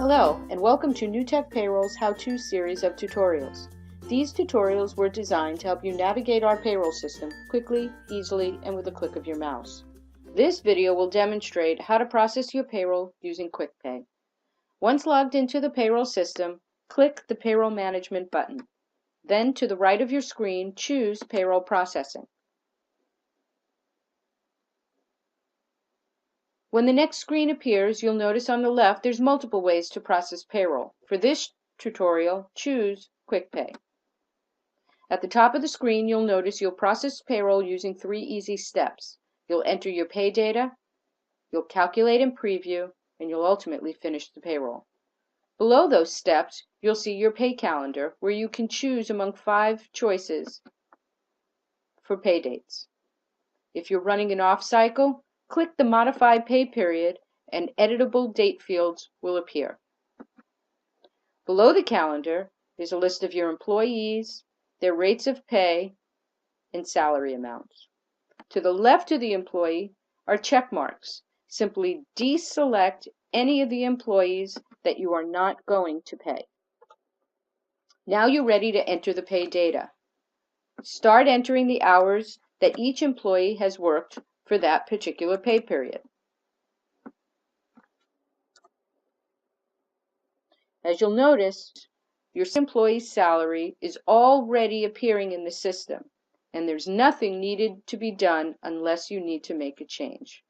Hello, and welcome to Newtek Payroll's How-To series of tutorials. These tutorials were designed to help you navigate our payroll system quickly, easily, and with a click of your mouse. This video will demonstrate how to process your payroll using QuickPay. Once logged into the payroll system, click the Payroll Management button. Then, to the right of your screen, choose Payroll Processing. When the next screen appears, you'll notice on the left there's multiple ways to process payroll. For this tutorial, choose QuickPay. At the top of the screen, you'll notice you'll process payroll using 3 easy steps. You'll enter your pay data, you'll calculate and preview, and you'll ultimately finish the payroll. Below those steps, you'll see your pay calendar, where you can choose among 5 choices for pay dates. If you're running an off cycle, click the Modify Pay Period and editable date fields will appear. Below the calendar is a list of your employees, their rates of pay, and salary amounts. To the left of the employee are check marks. Simply deselect any of the employees that you are not going to pay. Now you're ready to enter the pay data. Start entering the hours that each employee has worked for that particular pay period. As you'll notice, your employee's salary is already appearing in the system, and there's nothing needed to be done unless you need to make a change.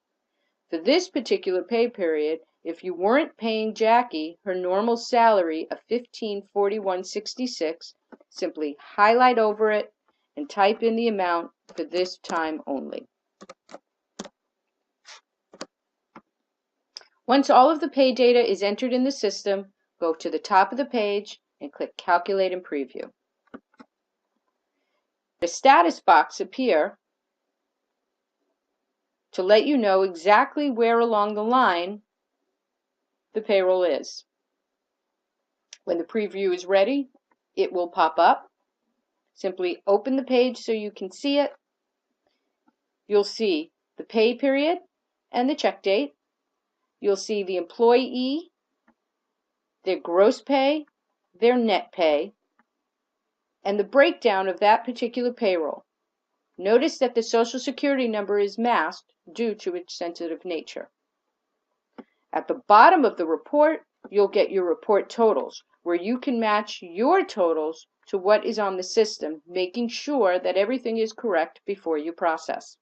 For this particular pay period, if you weren't paying Jackie her normal salary of $1541.66, simply highlight over it and type in the amount for this time only. Once all of the pay data is entered in the system, go to the top of the page and click Calculate and Preview. The status box appears to let you know exactly where along the line the payroll is. When the preview is ready, it will pop up. Simply open the page so you can see it. You'll see the pay period and the check date. You'll see the employee, their gross pay, their net pay, and the breakdown of that particular payroll. Notice that the Social Security number is masked due to its sensitive nature. At the bottom of the report, you'll get your report totals, where you can match your totals to what is on the system, making sure that everything is correct before you process.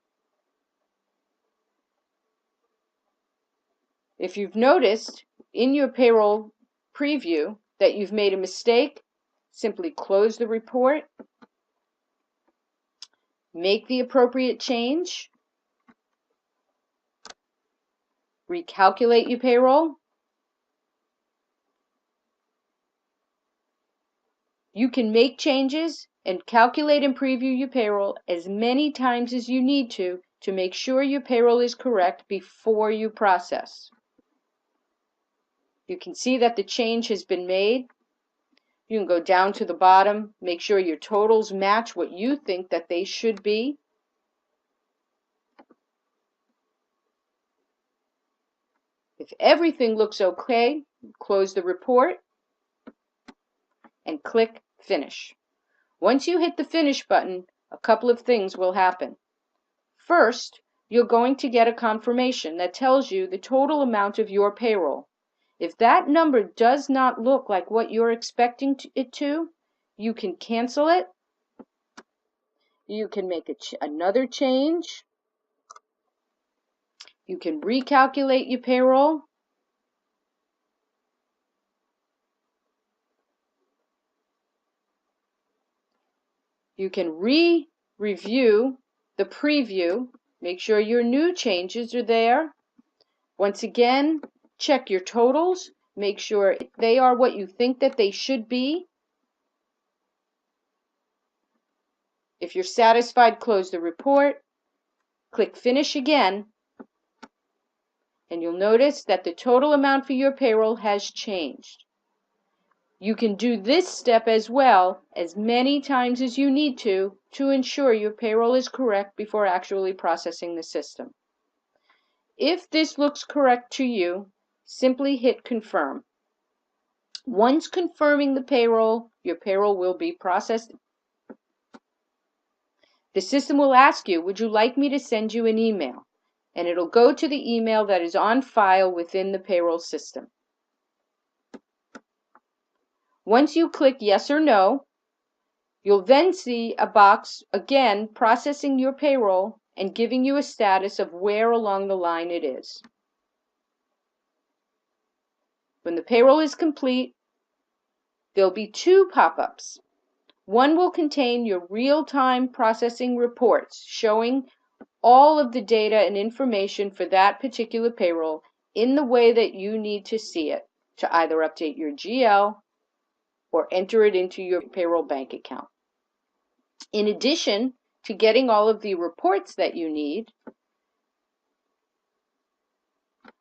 If you've noticed in your payroll preview that you've made a mistake, simply close the report, make the appropriate change, recalculate your payroll. You can make changes and calculate and preview your payroll as many times as you need to make sure your payroll is correct before you process. You can see that the change has been made. You can go down to the bottom, make sure your totals match what you think that they should be. If everything looks okay, close the report and click Finish. Once you hit the Finish button, a couple of things will happen. First, you're going to get a confirmation that tells you the total amount of your payroll. If that number does not look like what you're expecting it to, you can cancel it. You can make another change. You can recalculate your payroll. You can re-review the preview. Make sure your new changes are there. Once again, check your totals. Make sure they are what you think that they should be. If you're satisfied, close the report. Click Finish again. And you'll notice that the total amount for your payroll has changed. You can do this step as well as many times as you need to ensure your payroll is correct before actually processing the system. If this looks correct to you, simply hit Confirm. Once confirming the payroll, your payroll will be processed. The system will ask you, would you like me to send you an email? And it'll go to the email that is on file within the payroll system. Once you click yes or no, you'll then see a box again processing your payroll and giving you a status of where along the line it is. When the payroll is complete, there'll be two pop-ups. One will contain your real-time processing reports showing all of the data and information for that particular payroll in the way that you need to see it to either update your GL or enter it into your payroll bank account. In addition to getting all of the reports that you need,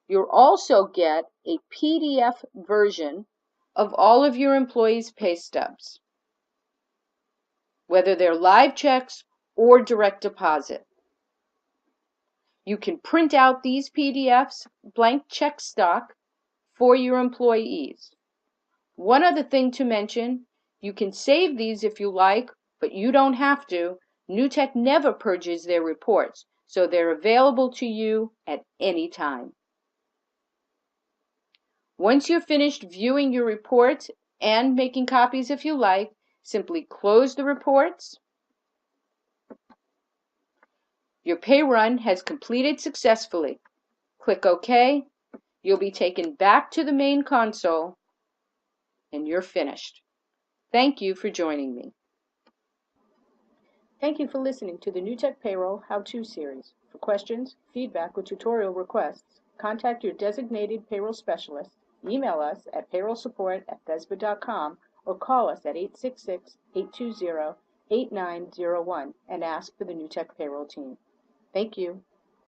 you'll also get a PDF version of all of your employees' pay stubs, whether they're live checks or direct deposit. You can print out these PDFs, blank check stock, for your employees. One other thing to mention, you can save these if you like, but you don't have to. Newtek never purges their reports, so they're available to you at any time. Once you're finished viewing your reports and making copies if you like, simply close the reports. Your pay run has completed successfully. Click OK. You'll be taken back to the main console, and you're finished. Thank you for joining me. Thank you for listening to the Newtek Payroll How-To Series. For questions, feedback, or tutorial requests, contact your designated payroll specialist, email us at payrollsupport@thesba.com, or call us at 866-820-8901 and ask for the Newtek Payroll team. Thank you.